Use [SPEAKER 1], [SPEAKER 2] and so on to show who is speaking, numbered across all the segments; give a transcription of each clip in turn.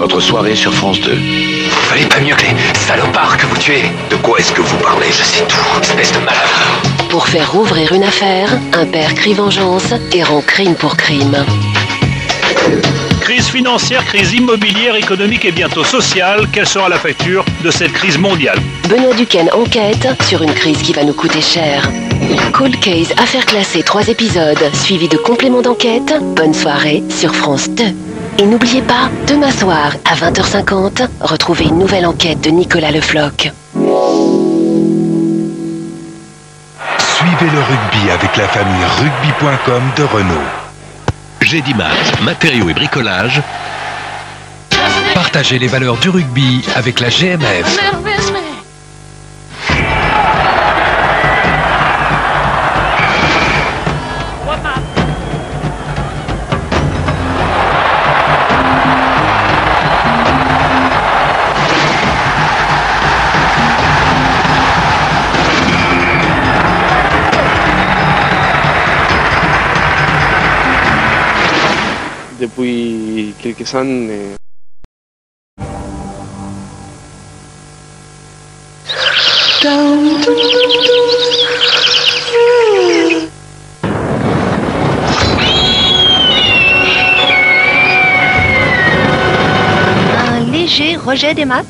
[SPEAKER 1] votre soirée sur France 2.
[SPEAKER 2] Vous valez pas mieux que les salopards que vous tuez.
[SPEAKER 1] De quoi est-ce que vous parlez?
[SPEAKER 2] Je sais tout, espèce de malade.
[SPEAKER 3] Pour faire rouvrir une affaire, un père crie vengeance et rend crime pour crime.
[SPEAKER 4] Crise financière, crise immobilière, économique et bientôt sociale. Quelle sera la facture de cette crise mondiale?
[SPEAKER 3] Benoît Duquesne enquête sur une crise qui va nous coûter cher. Cold Case, affaire classée, 3 épisodes, suivi de compléments d'enquête. Bonne soirée sur France 2. Et n'oubliez pas, demain soir à 20h50, retrouvez une nouvelle enquête de Nicolas Le Floch.
[SPEAKER 5] Suivez le rugby avec la famille rugby.com de Renault.
[SPEAKER 6] Gédimat, matériaux et bricolage.
[SPEAKER 5] Partagez les valeurs du rugby avec la GMF.
[SPEAKER 7] Depuis quelques années.
[SPEAKER 8] Un léger rejet des maths.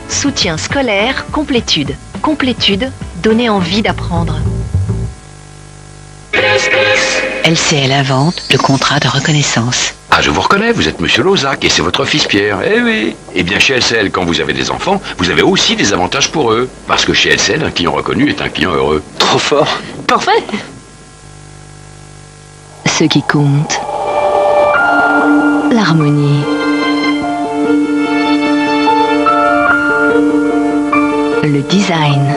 [SPEAKER 8] Soutien scolaire, complétude. Complétude, donner envie d'apprendre.
[SPEAKER 9] LCL invente le contrat de reconnaissance.
[SPEAKER 1] Ah, je vous reconnais, vous êtes Monsieur Lozac et c'est votre fils Pierre. Eh oui. Eh bien, chez LCL, quand vous avez des enfants, vous avez aussi des avantages pour eux. Parce que chez LCL, un client reconnu est un client heureux.
[SPEAKER 7] Trop fort.
[SPEAKER 8] Parfait.
[SPEAKER 9] Ce qui compte, l'harmonie. Le design.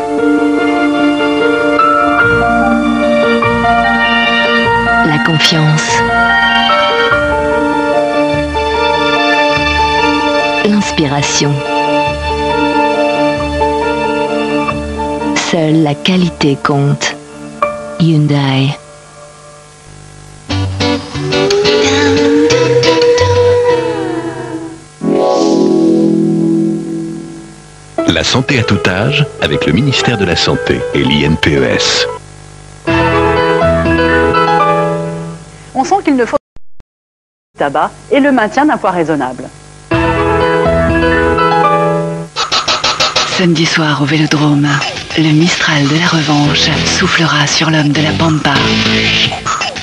[SPEAKER 9] La confiance. L'inspiration. Seule la qualité compte. Hyundai.
[SPEAKER 6] La santé à tout âge avec le ministère de la Santé et l'INPES.
[SPEAKER 10] On sent qu'il ne faut pas de tabac et le maintien d'un poids raisonnable.
[SPEAKER 9] Samedi soir au Vélodrome, le Mistral de la revanche soufflera sur l'homme de la Pampa.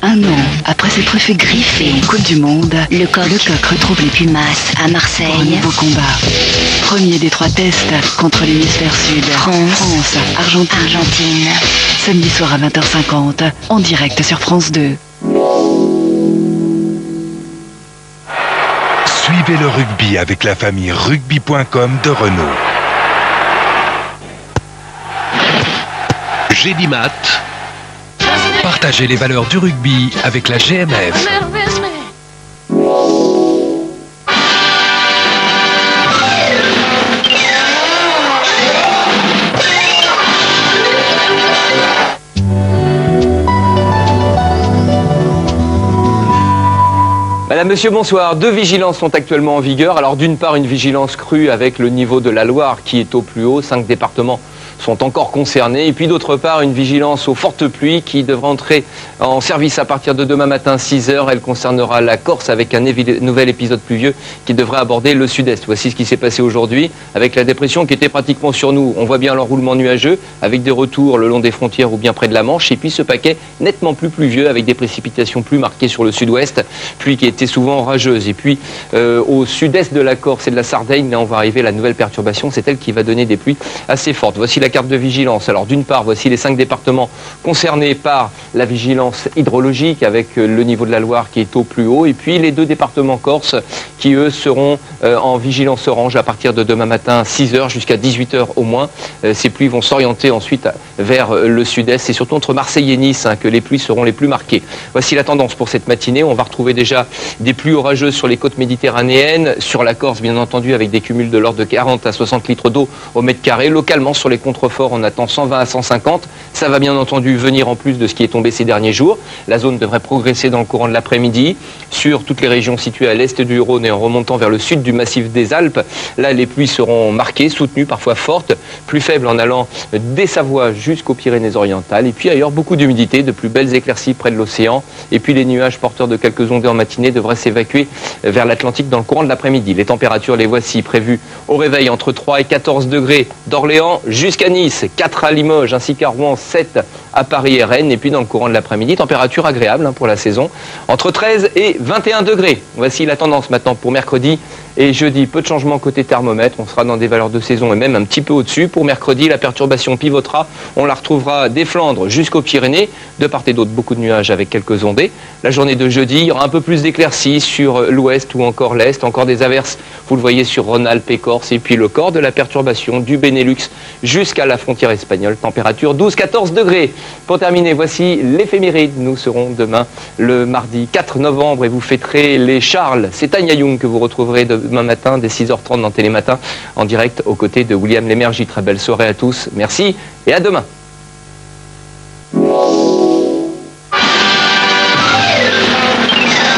[SPEAKER 9] Un an après s'être fait griffer en Coupe du Monde, le coq retrouve les Pumas à Marseille. Pour un nouveau combat. Premier des 3 tests contre l'hémisphère sud. France, Argentine. Samedi soir à 20h50, en direct sur France 2.
[SPEAKER 5] Suivez le rugby avec la famille rugby.com de Renault.
[SPEAKER 6] Gédimat.
[SPEAKER 5] Partagez les valeurs du rugby avec la GMF.
[SPEAKER 11] Madame, Monsieur, bonsoir. 2 vigilances sont actuellement en vigueur. Alors d'une part, une vigilance crue avec le niveau de la Loire qui est au plus haut. 5 départements sont encore concernés. Et puis d'autre part, une vigilance aux fortes pluies qui devra entrer en service à partir de demain matin 6h. Elle concernera la Corse avec un nouvel épisode pluvieux qui devrait aborder le sud-est. Voici ce qui s'est passé aujourd'hui avec la dépression qui était pratiquement sur nous. On voit bien l'enroulement nuageux avec des retours le long des frontières ou bien près de la Manche. Et puis ce paquet nettement plus pluvieux avec des précipitations plus marquées sur le sud-ouest. Pluie qui était souvent orageuse. Et puis au sud-est de la Corse et de la Sardaigne, là on va arriver la nouvelle perturbation. C'est elle qui va donner des pluies assez fortes. Voici la carte de vigilance. Alors d'une part, voici les 5 départements concernés par la vigilance hydrologique avec le niveau de la Loire qui est au plus haut et puis les 2 départements corses qui eux seront en vigilance orange à partir de demain matin 6h jusqu'à 18h au moins. Ces pluies vont s'orienter ensuite vers le sud-est et surtout entre Marseille et Nice que les pluies seront les plus marquées. Voici la tendance pour cette matinée. On va retrouver déjà des pluies orageuses sur les côtes méditerranéennes, sur la Corse bien entendu avec des cumuls de l'ordre de 40 à 60 litres d'eau au mètre carré, localement sur les contreforts, on attend 120 à 150. Ça va bien entendu venir en plus de ce qui est tombé ces derniers jours. La zone devrait progresser dans le courant de l'après-midi sur toutes les régions situées à l'est du Rhône et en remontant vers le sud du massif des Alpes. Là, les pluies seront marquées, soutenues, parfois fortes, plus faibles en allant des Savoies jusqu'aux Pyrénées-Orientales. Et puis ailleurs, beaucoup d'humidité, de plus belles éclaircies près de l'océan. Et puis les nuages porteurs de quelques ondées en matinée devraient s'évacuer vers l'Atlantique dans le courant de l'après-midi. Les températures, les voici, prévues au réveil entre 3 et 14 degrés d'Orléans jusqu'à Nice, 4 à Limoges ainsi qu'à Rouen, 7 à Paris et Rennes. Et puis dans le courant de l'après-midi, température agréable pour la saison, entre 13 et 21 degrés. Voici la tendance maintenant pour mercredi et jeudi. Peu de changements côté thermomètre, on sera dans des valeurs de saison et même un petit peu au-dessus. Pour mercredi, la perturbation pivotera, on la retrouvera des Flandres jusqu'aux Pyrénées, de part et d'autre beaucoup de nuages avec quelques ondées. La journée de jeudi, il y aura un peu plus d'éclaircies sur l'ouest ou encore l'est, encore des averses, vous le voyez sur Rhône-Alpes et Corse, et puis le corps de la perturbation du Benelux jusqu'à la frontière espagnole, température 12-14 degrés. Pour terminer, voici l'éphéméride. Nous serons demain le mardi 4 novembre et vous fêterez les Charles. C'est Tania Young que vous retrouverez demain matin dès 6h30 dans Télématin en direct aux côtés de William Lémergie. Très belle soirée à tous, merci et à demain.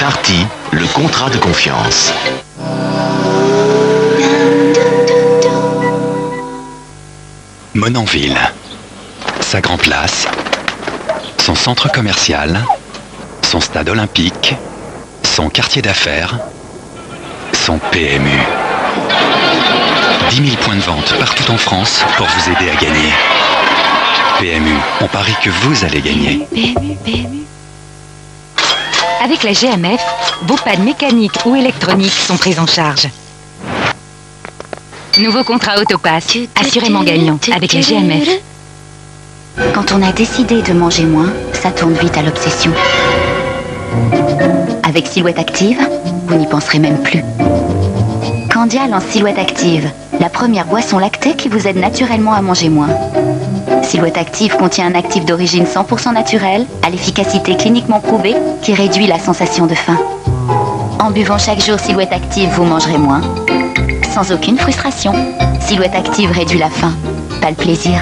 [SPEAKER 12] Darty, le contrat de confiance.
[SPEAKER 13] Monanville, sa grande place, son centre commercial, son stade olympique, son quartier d'affaires, son PMU. 10 000 points de vente partout en France pour vous aider à gagner. PMU, on parie que vous allez gagner.
[SPEAKER 14] PMU. Avec la GMF, vos pannes mécaniques ou électroniques sont prises en charge. Nouveau contrat Autopass, assurément gagnant avec la GMF.
[SPEAKER 15] Quand on a décidé de manger moins, ça tourne vite à l'obsession. Avec Silhouette Active, vous n'y penserez même plus. Candial en Silhouette Active, la première boisson lactée qui vous aide naturellement à manger moins. Silhouette Active contient un actif d'origine 100% naturelle, à l'efficacité cliniquement prouvée, qui réduit la sensation de faim. En buvant chaque jour Silhouette Active, vous mangerez moins, sans aucune frustration. Silhouette Active réduit la faim, pas le plaisir.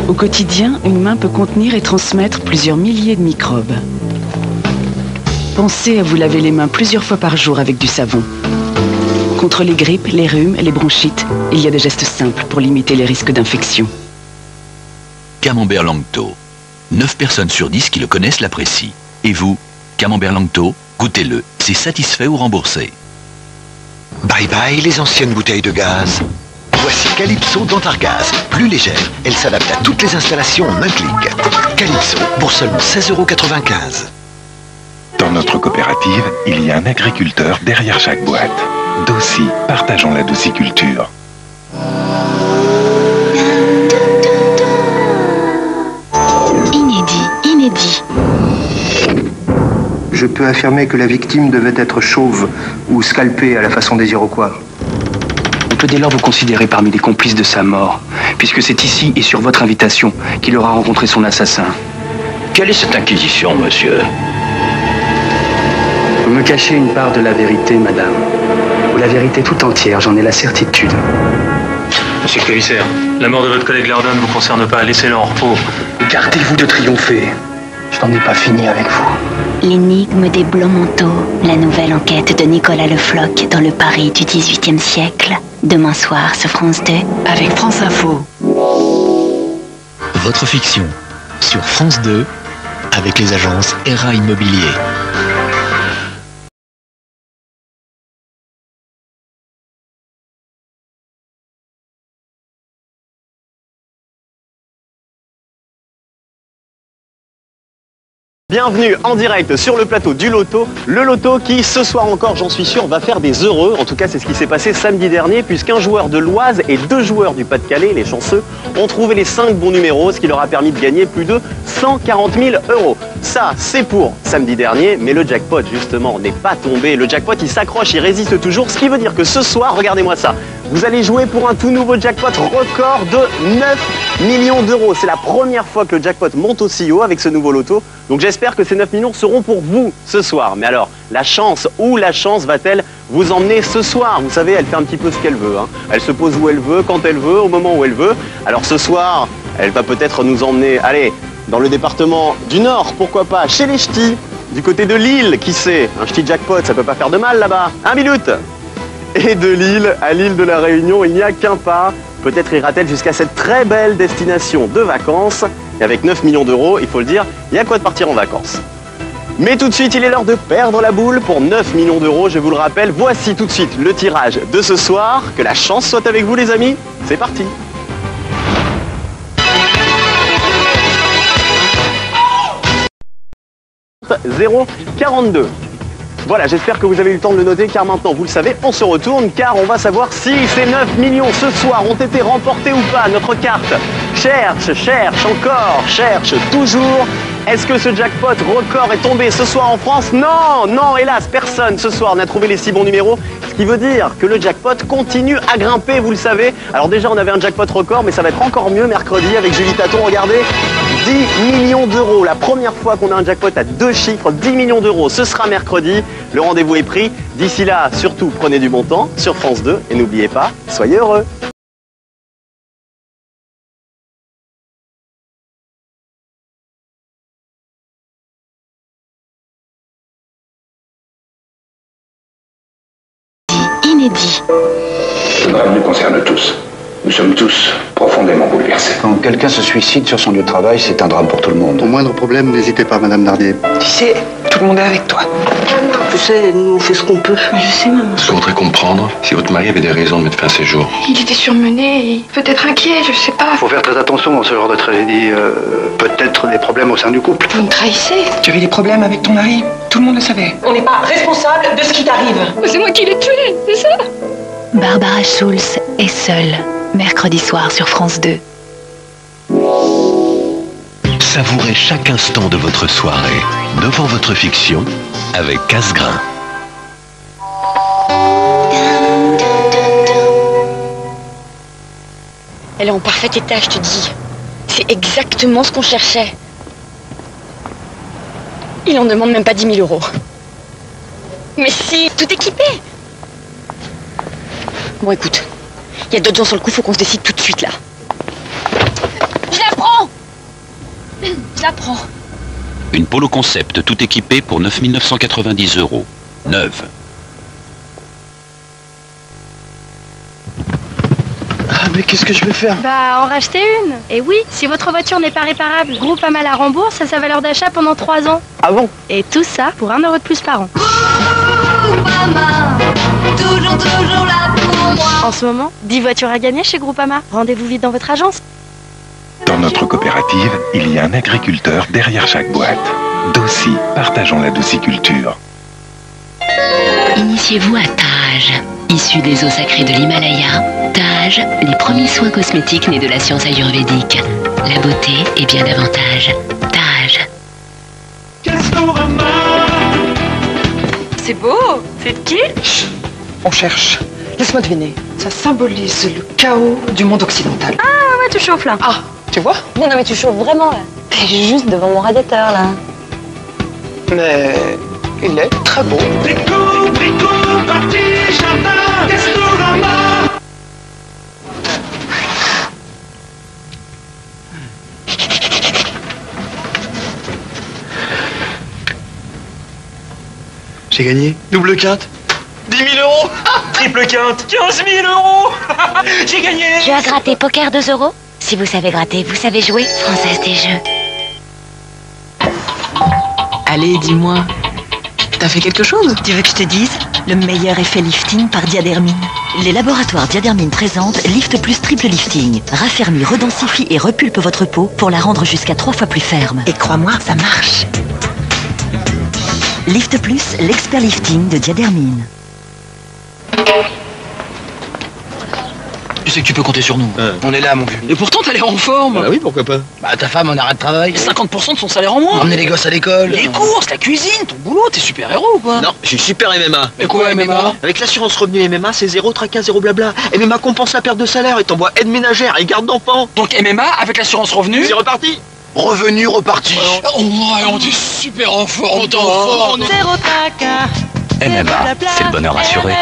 [SPEAKER 16] Au quotidien, une main peut contenir et transmettre plusieurs milliers de microbes. Pensez à vous laver les mains plusieurs fois par jour avec du savon. Contre les grippes, les rhumes et les bronchites, il y a des gestes simples pour limiter les risques d'infection.
[SPEAKER 6] Camembert Langto. 9 personnes sur 10 qui le connaissent l'apprécient. Et vous, Camembert Langto, goûtez-le. C'est satisfait ou remboursé.
[SPEAKER 12] Bye bye les anciennes bouteilles de gaz. Voici Calypso Dentargaz, plus légère. Elle s'adapte à toutes les installations en un clic. Calypso pour seulement 16,95 €.
[SPEAKER 5] Dans notre coopérative, il y a un agriculteur derrière chaque boîte. Dossi, partageons la dociculture.
[SPEAKER 15] Inédit.
[SPEAKER 17] Je peux affirmer que la victime devait être chauve ou scalpée à la façon des Iroquois.
[SPEAKER 18] On peut dès lors vous considérer parmi les complices de sa mort, puisque c'est ici et sur votre invitation qu'il aura rencontré son assassin.
[SPEAKER 19] Quelle est cette inquisition, monsieur?
[SPEAKER 18] Vous me cachez une part de la vérité, madame. Ou la vérité tout entière, j'en ai la certitude.
[SPEAKER 20] Monsieur le commissaire, la mort de votre collègue Lardon ne vous concerne pas, laissez-le en repos.
[SPEAKER 18] Gardez-vous de triompher. Je n'en ai pas fini avec vous.
[SPEAKER 15] L'énigme des blancs manteaux, la nouvelle enquête de Nicolas Le Floch dans le Paris du XVIIIe siècle. Demain soir sur France 2.
[SPEAKER 16] Avec France Info.
[SPEAKER 12] Votre fiction sur France 2 avec les agences ERA Immobilier.
[SPEAKER 21] Bienvenue en direct sur le plateau du Loto. Le Loto qui, ce soir encore, j'en suis sûr, va faire des heureux. En tout cas, c'est ce qui s'est passé samedi dernier, puisqu'un joueur de l'Oise et 2 joueurs du Pas-de-Calais, les chanceux, ont trouvé les 5 bons numéros, ce qui leur a permis de gagner plus de 140 000 €. Ça, c'est pour samedi dernier, mais le jackpot, justement, n'est pas tombé. Le jackpot, il s'accroche, il résiste toujours, ce qui veut dire que ce soir, regardez-moi ça, vous allez jouer pour un tout nouveau jackpot record de 9 millions d'euros. C'est la première fois que le jackpot monte aussi haut avec ce nouveau Loto. Donc j'espère que ces 9 millions seront pour vous ce soir. Mais alors, la chance, où la chance va-t-elle vous emmener ce soir? Vous savez, elle fait un petit peu ce qu'elle veut. Elle se pose où elle veut, quand elle veut, au moment où elle veut. Alors ce soir, elle va peut-être nous emmener, allez, dans le département du Nord, pourquoi pas, chez les ch'tis, du côté de Lille, qui sait, un ch'ti jackpot, ça peut pas faire de mal là-bas. 1 minute. Et de Lille à l'île de la Réunion, il n'y a qu'un pas. Peut-être ira-t-elle jusqu'à cette très belle destination de vacances. Et avec 9 millions d'euros, il faut le dire, il y a quoi de partir en vacances. Mais tout de suite, il est l'heure de perdre la boule pour 9 millions d'euros, je vous le rappelle. Voici tout de suite le tirage de ce soir. Que la chance soit avec vous les amis, c'est parti. « 0,42 ». Voilà, j'espère que vous avez eu le temps de le noter, car maintenant, vous le savez, on se retourne, car on va savoir si ces 9 millions ce soir ont été remportés ou pas. Notre carte cherche encore, cherche toujours. Est-ce que ce jackpot record est tombé ce soir en France? Non, non, hélas, personne ce soir n'a trouvé les 6 bons numéros. Ce qui veut dire que le jackpot continue à grimper, vous le savez. Alors déjà, on avait un jackpot record, mais ça va être encore mieux mercredi avec Julie Taton. Regardez, 10 millions d'euros. La première fois qu'on a un jackpot à 2 chiffres, 10 millions d'euros, ce sera mercredi. Le rendez-vous est pris. D'ici là, surtout, prenez du bon temps sur France 2. Et n'oubliez pas, soyez heureux.
[SPEAKER 3] Inédit.
[SPEAKER 22] Ce drame nous concerne tous. Nous sommes tous profondément bouleversés.
[SPEAKER 23] Quand quelqu'un se suicide sur son lieu de travail, c'est un drame pour tout le monde.
[SPEAKER 17] Au moindre problème, n'hésitez pas, Madame Nardier.
[SPEAKER 24] Tu sais, tout le monde est avec toi.
[SPEAKER 25] Tu sais, nous on fait ce qu'on peut. Je sais, maman.
[SPEAKER 26] Je voudrais comprendre si votre mari avait des raisons de mettre fin à ses jours.
[SPEAKER 25] Il était surmené, peut-être inquiet, je sais pas.
[SPEAKER 17] Faut faire très attention dans ce genre de tragédie. Peut-être des problèmes au sein du couple.
[SPEAKER 25] Vous me trahissez.
[SPEAKER 24] Tu avais des problèmes avec ton mari, tout le monde le savait.
[SPEAKER 25] On n'est pas responsable de ce qui t'arrive. C'est moi qui l'ai tué, c'est ça?
[SPEAKER 3] Barbara Schulz est seule, mercredi soir sur France 2.
[SPEAKER 6] Savourez chaque instant de votre soirée devant votre fiction avec Casgrain.
[SPEAKER 27] Elle est en parfait état, je te dis. C'est exactement ce qu'on cherchait. Il en demande même pas 10 000 €. Mais si, tout équipé. Bon, écoute, il y a d'autres gens sur le coup, faut qu'on se décide tout de suite, là. Je la prends. Je la prends.
[SPEAKER 6] Une Polo Concept tout équipée pour 9 990 €. Neuve.
[SPEAKER 17] Ah, mais qu'est-ce que je vais faire?
[SPEAKER 28] Bah, en racheter une. Et oui, si votre voiture n'est pas réparable, Groupama la rembourse à sa valeur d'achat pendant 3 ans.
[SPEAKER 21] Ah bon?
[SPEAKER 28] Et tout ça pour 1 € de plus par an.
[SPEAKER 29] Groupama, toujours là pour moi.
[SPEAKER 28] En ce moment, 10 voitures à gagner chez Groupama. Rendez-vous vite dans votre agence.
[SPEAKER 5] Dans notre coopérative, il y a un agriculteur derrière chaque boîte. Dossi, partageons la dociculture.
[SPEAKER 3] Initiez-vous à Taj. Issu des eaux sacrées de l'Himalaya, Taj, les premiers soins cosmétiques nés de la science ayurvédique. La beauté est bien davantage. Taj.
[SPEAKER 28] C'est beau. C'est de qui?
[SPEAKER 24] Chut, on cherche. Laisse-moi deviner. Ça symbolise le chaos du monde occidental.
[SPEAKER 28] Ah ouais, tu chauffes là.
[SPEAKER 24] Ah, tu vois?
[SPEAKER 27] Non, mais tu chauffes vraiment, là. T'es juste devant mon radiateur, là.
[SPEAKER 24] Mais il est très beau.
[SPEAKER 17] J'ai gagné.
[SPEAKER 20] Double quinte. 10 000 €. Triple quinte. 15 000 €. J'ai gagné.
[SPEAKER 15] Jeu à gratter poker 2 €. Si vous savez gratter, vous savez jouer. Française des jeux.
[SPEAKER 16] Allez, dis-moi. T'as fait quelque chose? Tu veux que je te dise? Le meilleur effet lifting par Diadermine. Les laboratoires Diadermine présentent Lift Plus Triple Lifting. Raffermit, redensifie et repulpe votre peau pour la rendre jusqu'à 3 fois plus ferme. Et crois-moi, ça marche. Lift Plus, l'expert lifting de Diadermine.
[SPEAKER 18] Tu sais que tu peux compter sur nous. On est là, mon vieux. Et pourtant, t'as l'air en forme.
[SPEAKER 1] Bah oui, pourquoi pas.
[SPEAKER 18] Bah, ta femme en arrêt de travail. 50% de son salaire en moins. Emmener les gosses à l'école. Les courses, la cuisine, ton boulot, t'es super héros ou quoi?
[SPEAKER 1] Non, je suis super MMA.
[SPEAKER 18] Mais quoi, MMA?
[SPEAKER 1] Avec l'assurance revenu MMA, c'est zéro tracas, zéro blabla. MMA compense la perte de salaire et t'envoie aide ménagère et garde d'enfants.
[SPEAKER 18] Donc MMA, avec l'assurance revenu?
[SPEAKER 1] C'est reparti.
[SPEAKER 18] Revenu reparti. Oh, ouais, on est super en forme.
[SPEAKER 16] Zéro tracas.
[SPEAKER 6] MMA, c'est le bonheur assuré.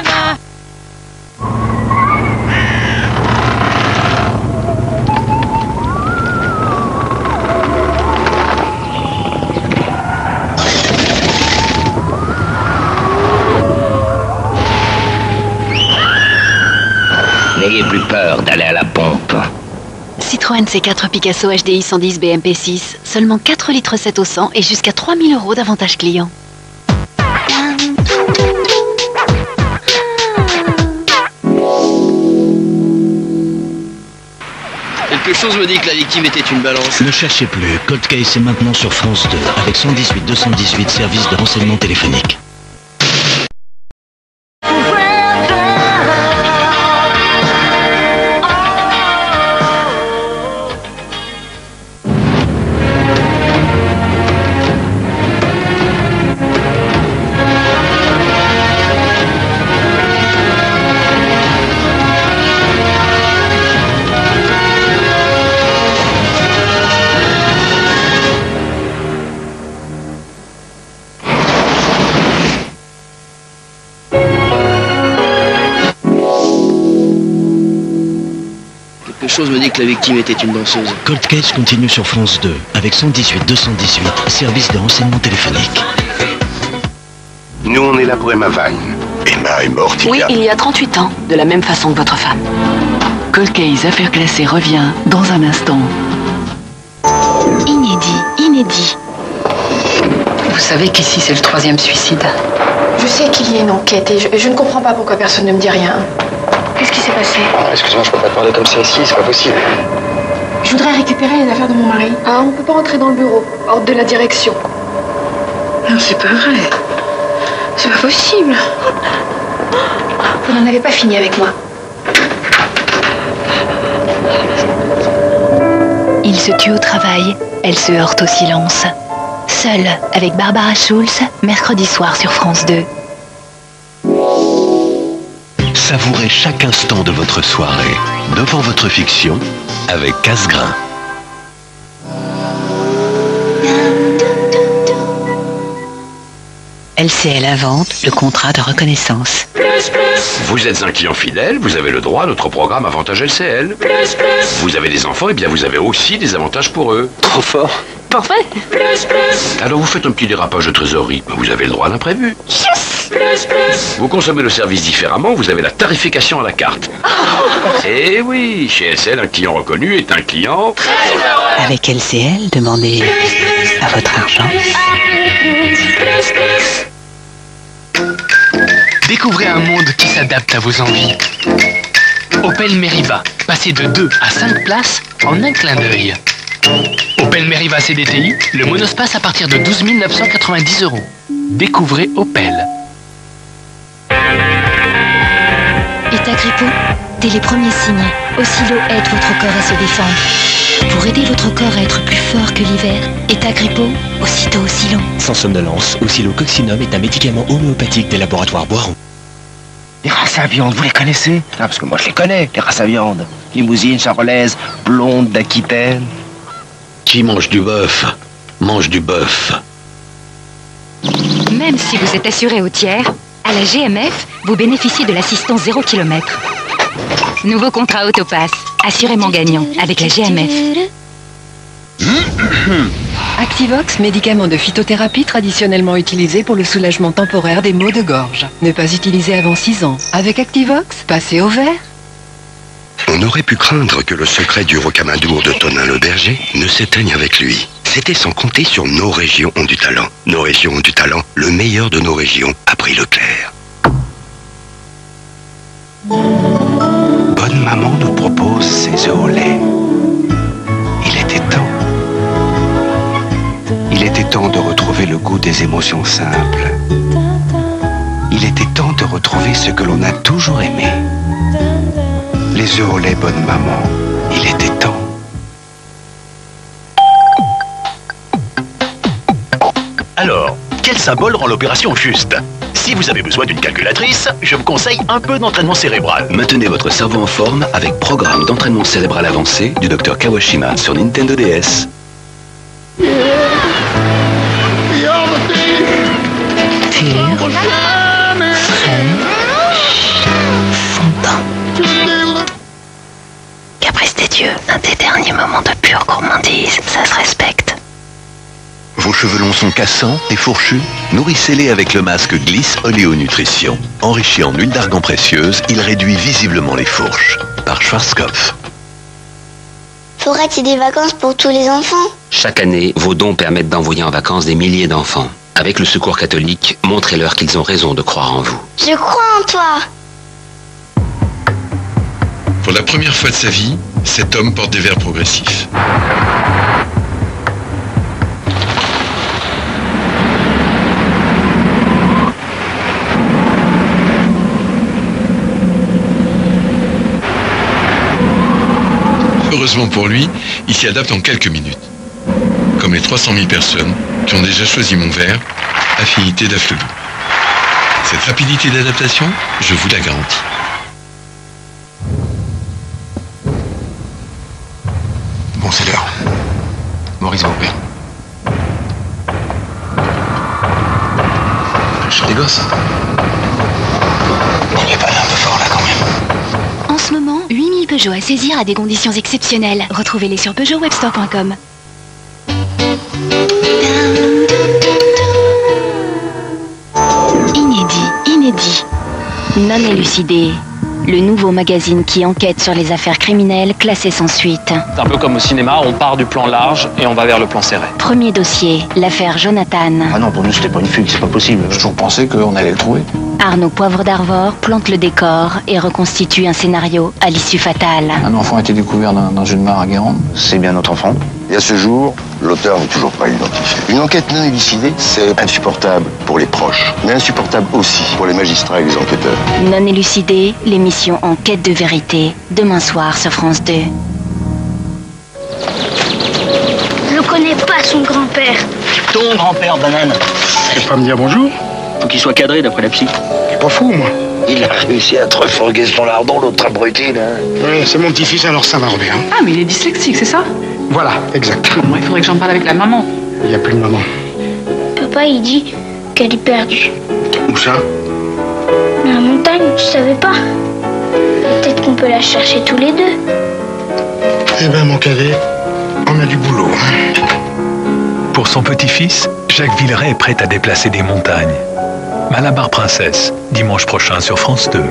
[SPEAKER 19] N'ayez plus peur d'aller à la pompe.
[SPEAKER 15] Citroën C4 Picasso HDI 110 BMP6, seulement 4 litres 7 au 100 et jusqu'à 3 000 € d'avantage client.
[SPEAKER 1] Quelque chose me dit que la victime était une balance.
[SPEAKER 2] Ne cherchez plus, Cold Case est maintenant sur France 2, avec 118 218 services de renseignement téléphonique.
[SPEAKER 1] Quelque chose me dit que la victime était une danseuse.
[SPEAKER 2] Cold Case continue sur France 2, avec 118 218 services de renseignement téléphonique.
[SPEAKER 22] Nous, on est là pour Emma Vine. Emma est morte
[SPEAKER 15] Oui, il y a 38 ans, de la même façon que votre femme. Cold Case Affaires classées revient dans un instant. Inédit.
[SPEAKER 24] Vous savez qu'ici c'est le 3e suicide.
[SPEAKER 28] Je sais qu'il y a une enquête et je ne comprends pas pourquoi personne ne me dit rien. Qu'est-ce qui s'est passé?
[SPEAKER 23] Excuse-moi, je peux pas te parler comme ça ici, c'est pas possible.
[SPEAKER 28] Je voudrais récupérer les affaires de mon mari. Ah, on peut pas entrer dans le bureau. Ordre de la direction. Non, c'est pas vrai. C'est pas possible. Vous n'en avez pas fini avec moi.
[SPEAKER 15] Il se tue au travail, elle se heurte au silence. Seule, avec Barbara Schulz, mercredi soir sur France 2.
[SPEAKER 6] Savourez chaque instant de votre soirée devant votre fiction avec Casgrain.
[SPEAKER 16] LCL invente le contrat de reconnaissance.
[SPEAKER 19] Vous êtes un client fidèle, vous avez le droit à notre programme Avantage LCL. Vous avez des enfants, et bien vous avez aussi des avantages pour eux.
[SPEAKER 1] Trop fort.
[SPEAKER 28] Parfait.
[SPEAKER 19] Alors vous faites un petit dérapage de trésorerie, vous avez le droit à l'imprévu.
[SPEAKER 28] Yes.
[SPEAKER 19] Vous consommez le service différemment, vous avez la tarification à la carte. Et oui, chez LCL, un client reconnu est un client...
[SPEAKER 16] Avec LCL, demandez à votre argent.
[SPEAKER 18] Découvrez un monde qui s'adapte à vos envies. Opel Meriva, passez de 2 à 5 places en un clin d'œil. Opel Meriva CDTI, le monospace à partir de 12 990 €. Découvrez Opel.
[SPEAKER 15] État grippeux, dès les premiers signes, Oscillo aide votre corps à se défendre. Pour aider votre corps à être plus fort que l'hiver, état grippeux, aussitôt Oscillo.
[SPEAKER 4] Sans somnolence, Oscillococcinum est un médicament homéopathique des laboratoires Boiron.
[SPEAKER 7] Les races à viande, vous les connaissez? Ah, parce que moi je les connais, les races à viande. Limousine, charolaise, blonde, d'Aquitaine.
[SPEAKER 19] Qui mange du bœuf, mange du bœuf.
[SPEAKER 14] Même si vous êtes assuré au tiers, à la GMF, vous bénéficiez de l'assistance 0 km. Nouveau contrat Autopass, assurément gagnant avec la GMF.
[SPEAKER 8] Activox, médicament de phytothérapie traditionnellement utilisé pour le soulagement temporaire des maux de gorge. Ne pas utiliser avant 6 ans. Avec Activox, passez au vert.
[SPEAKER 22] On aurait pu craindre que le secret du rocamadour de Tonin le berger ne s'éteigne avec lui. C'était sans compter sur Nos régions ont du talent. Nos régions ont du talent, le meilleur de nos régions, a pris Leclerc. Bonne maman nous propose ses œufs au lait. Il était temps. Il était temps de retrouver le goût des émotions simples. Il était temps de retrouver ce que l'on a toujours aimé. Les œufs au lait, bonne maman. Il était temps.
[SPEAKER 9] Alors, quel symbole rend l'opération juste? Si vous avez besoin d'une calculatrice, je vous conseille un peu d'entraînement cérébral.
[SPEAKER 22] Maintenez votre cerveau en forme avec programme d'entraînement cérébral avancé du Dr Kawashima sur Nintendo DS.
[SPEAKER 3] Caprice des dieux, un des derniers moments de pure gourmandise, ça se respecte.
[SPEAKER 6] Vos cheveux longs sont cassants et fourchus? Nourrissez-les avec le masque Glisse Oléonutrition. Enrichi en huile d'argan précieuse, il réduit visiblement les fourches. Par Schwarzkopf.
[SPEAKER 10] Faudrait-il des vacances pour tous les enfants?
[SPEAKER 4] Chaque année, vos dons permettent d'envoyer en vacances des milliers d'enfants. Avec le Secours catholique, montrez-leur qu'ils ont raison de croire en vous.
[SPEAKER 10] Je crois en toi.
[SPEAKER 11] Pour la première fois de sa vie, cet homme porte des verres progressifs. Heureusement pour lui, il s'y adapte en quelques minutes. Comme les 300 000 personnes qui ont déjà choisi mon verre, Affinité d'Afflelou. Cette rapidité d'adaptation, je vous la garantis.
[SPEAKER 22] Bon, c'est l'heure. Maurice va ouvrir. Chez les gosses. Il est pas un peu fort là quand même.
[SPEAKER 15] En ce moment, 8000 Peugeot à saisir à des conditions exceptionnelles. Retrouvez-les sur PeugeotWebstore.com. Inédit. Non élucidé. Le nouveau magazine qui enquête sur les affaires criminelles classées sans suite.
[SPEAKER 12] C'est un peu comme au cinéma, on part du plan large et on va vers le plan serré.
[SPEAKER 15] Premier dossier, l'affaire Jonathan.
[SPEAKER 7] Ah non, pour nous c'était pas une fugue, c'est pas possible. J'ai toujours pensé qu'on allait le trouver.
[SPEAKER 15] Arnaud Poivre d'Arvor plante le décor et reconstitue un scénario à l'issue fatale.
[SPEAKER 7] Un enfant a été découvert dans une mare à Guérande. C'est bien notre enfant.
[SPEAKER 22] Et à ce jour, l'auteur n'est toujours pas identifié. Une enquête non élucidée, c'est insupportable pour les proches, mais insupportable aussi pour les magistrats et les enquêteurs.
[SPEAKER 15] Non élucidé, l'émission En quête de vérité, demain soir sur France 2.
[SPEAKER 10] Je connais pas son grand-père.
[SPEAKER 7] Ton grand-père, banane.
[SPEAKER 22] Tu peux pas me dire bonjour?
[SPEAKER 7] Faut qu'il soit cadré d'après la psy.
[SPEAKER 22] T'es pas fou, moi. Il a réussi à te refourguer son lardon, l'autre abruti, là.
[SPEAKER 13] Oui, c'est mon petit-fils, alors ça va, Robert.
[SPEAKER 28] Ah, mais il est dyslexique, c'est ça?
[SPEAKER 13] Voilà, exact.
[SPEAKER 28] Bon, il faudrait que j'en parle avec la maman.
[SPEAKER 13] Il n'y a plus de maman.
[SPEAKER 10] Papa, il dit qu'elle est perdue.
[SPEAKER 13] Où ça?
[SPEAKER 10] Mais en montagne, tu savais pas? Peut-être qu'on peut la chercher tous les deux.
[SPEAKER 13] Eh ben, mon cadet, on a du boulot, hein.
[SPEAKER 21] Pour son petit-fils, Jacques Villeray est prêt à déplacer des montagnes. Malabar Princesse, dimanche prochain sur France 2.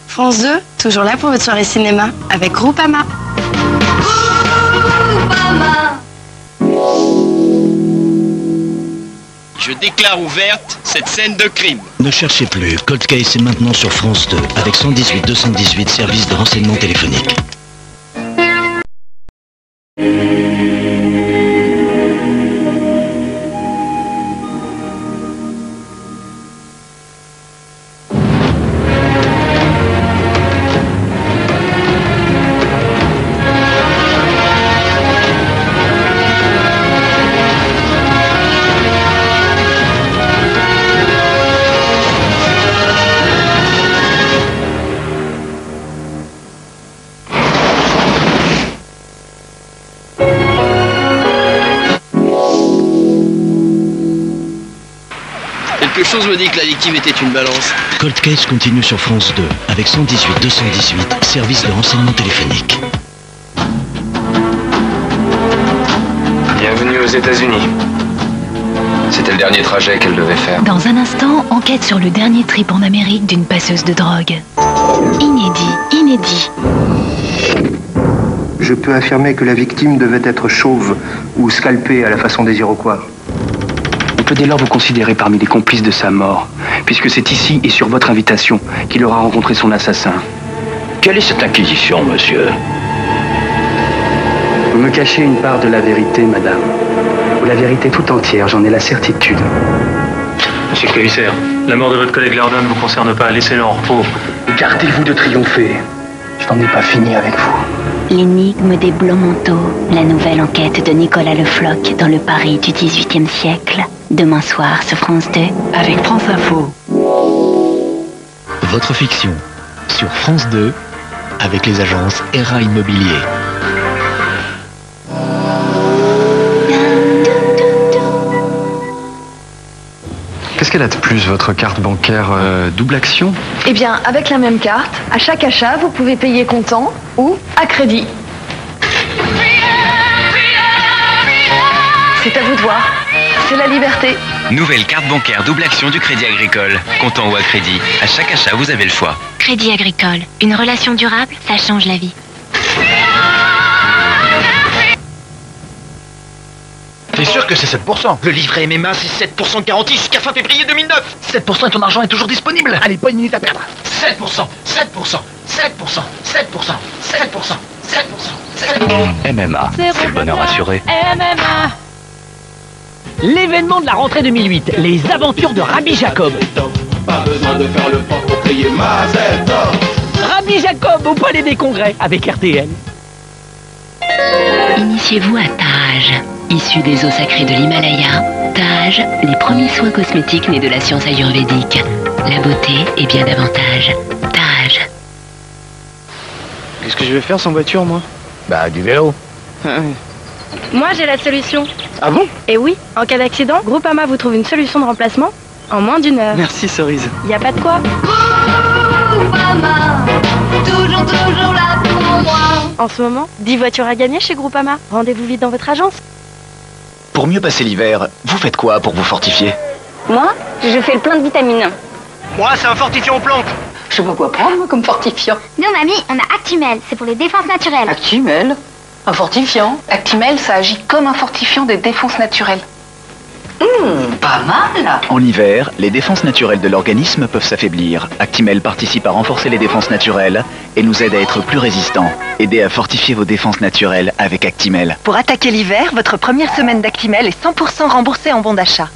[SPEAKER 28] France 2, toujours là pour votre soirée cinéma avec Groupama.
[SPEAKER 25] Je déclare ouverte cette scène de crime.
[SPEAKER 2] Ne cherchez plus, Cold Case est maintenant sur France 2 avec 118 218 service de renseignement téléphonique.
[SPEAKER 25] Quelque chose me dit que la victime était une balance.
[SPEAKER 2] Cold Case continue sur France 2 avec 118 218 service de renseignement téléphonique.
[SPEAKER 26] Bienvenue aux États-Unis. C'était le dernier trajet qu'elle devait faire.
[SPEAKER 15] Dans un instant, enquête sur le dernier trip en Amérique d'une passeuse de drogue. Inédit.
[SPEAKER 17] Je peux affirmer que la victime devait être chauve ou scalpée à la façon des Iroquois.
[SPEAKER 12] On peut dès lors vous considérer parmi les complices de sa mort, puisque c'est ici et sur votre invitation qu'il aura rencontré son assassin.
[SPEAKER 9] Quelle est cette acquisition, monsieur?
[SPEAKER 12] Vous me cachez une part de la vérité, madame. Ou la vérité tout entière, j'en ai la certitude.
[SPEAKER 21] Monsieur le commissaire, la mort de votre collègue Lardon ne vous concerne pas. Laissez-le en repos.
[SPEAKER 12] Gardez-vous de triompher. Je n'en ai pas fini avec vous.
[SPEAKER 15] L'énigme des blancs manteaux, la nouvelle enquête de Nicolas Le Floch dans le Paris du XVIIIe siècle. Demain soir sur France 2
[SPEAKER 8] avec France Info.
[SPEAKER 2] Votre fiction sur France 2 avec les agences ERA Immobilier.
[SPEAKER 1] Qu'est-ce qu'elle a de plus, votre carte bancaire double action?
[SPEAKER 5] Eh bien, avec la même carte, à chaque achat, vous pouvez payer comptant ou à crédit. C'est à vous de voir. C'est la liberté.
[SPEAKER 16] Nouvelle carte bancaire double action du Crédit Agricole. Comptant ou à crédit. À chaque achat, vous avez le choix.
[SPEAKER 15] Crédit Agricole. Une relation durable, ça change la vie.
[SPEAKER 9] T'es sûr que c'est 7%? Le livret MMA, c'est 7% de garantie jusqu'à fin février 2009. 7% et ton argent est toujours disponible. Allez, pas une minute à perdre. 7%, 7%, 7%, 7%, 7%, 7%, 7%.
[SPEAKER 16] MMA, c'est le bonheur assuré.
[SPEAKER 18] MMA. L'événement de la rentrée 2008, les aventures de Rabbi Jacob.
[SPEAKER 20] Pas besoin de faire le fort pour crier Mazel Tov.
[SPEAKER 18] Rabbi Jacob au Palais des Congrès avec RTL.
[SPEAKER 3] Initiez-vous à Taj. Issu des eaux sacrées de l'Himalaya, Taj, les premiers soins cosmétiques nés de la science ayurvédique. La beauté et bien davantage. Taj.
[SPEAKER 12] Qu'est-ce que je vais faire sans voiture, moi?
[SPEAKER 7] Bah, du vélo.
[SPEAKER 10] Moi, j'ai la solution.
[SPEAKER 12] Ah bon?
[SPEAKER 10] Et oui, en cas d'accident, Groupama vous trouve une solution de remplacement en moins d'1 heure.
[SPEAKER 12] Merci, Cerise.
[SPEAKER 10] Y a pas de quoi.
[SPEAKER 23] Groupama, toujours là pour moi.
[SPEAKER 10] En ce moment, 10 voitures à gagner chez Groupama. Rendez-vous vite dans votre agence.
[SPEAKER 9] Pour mieux passer l'hiver, vous faites quoi pour vous fortifier?
[SPEAKER 10] Moi, je fais le plein de vitamines.
[SPEAKER 9] Moi, c'est un fortifiant aux plantes.
[SPEAKER 5] Je sais pas quoi prendre, moi, comme fortifiant.
[SPEAKER 23] Nous, mamie, on a Actimel. C'est pour les défenses naturelles.
[SPEAKER 5] Actimel? Un fortifiant? Actimel, ça agit comme un fortifiant des défenses naturelles. Pas mal.
[SPEAKER 9] En hiver, les défenses naturelles de l'organisme peuvent s'affaiblir. Actimel participe à renforcer les défenses naturelles et nous aide à être plus résistants. Aidez à fortifier vos défenses naturelles avec Actimel.
[SPEAKER 5] Pour attaquer l'hiver, votre première semaine d'Actimel est 100% remboursée en bon d'achat.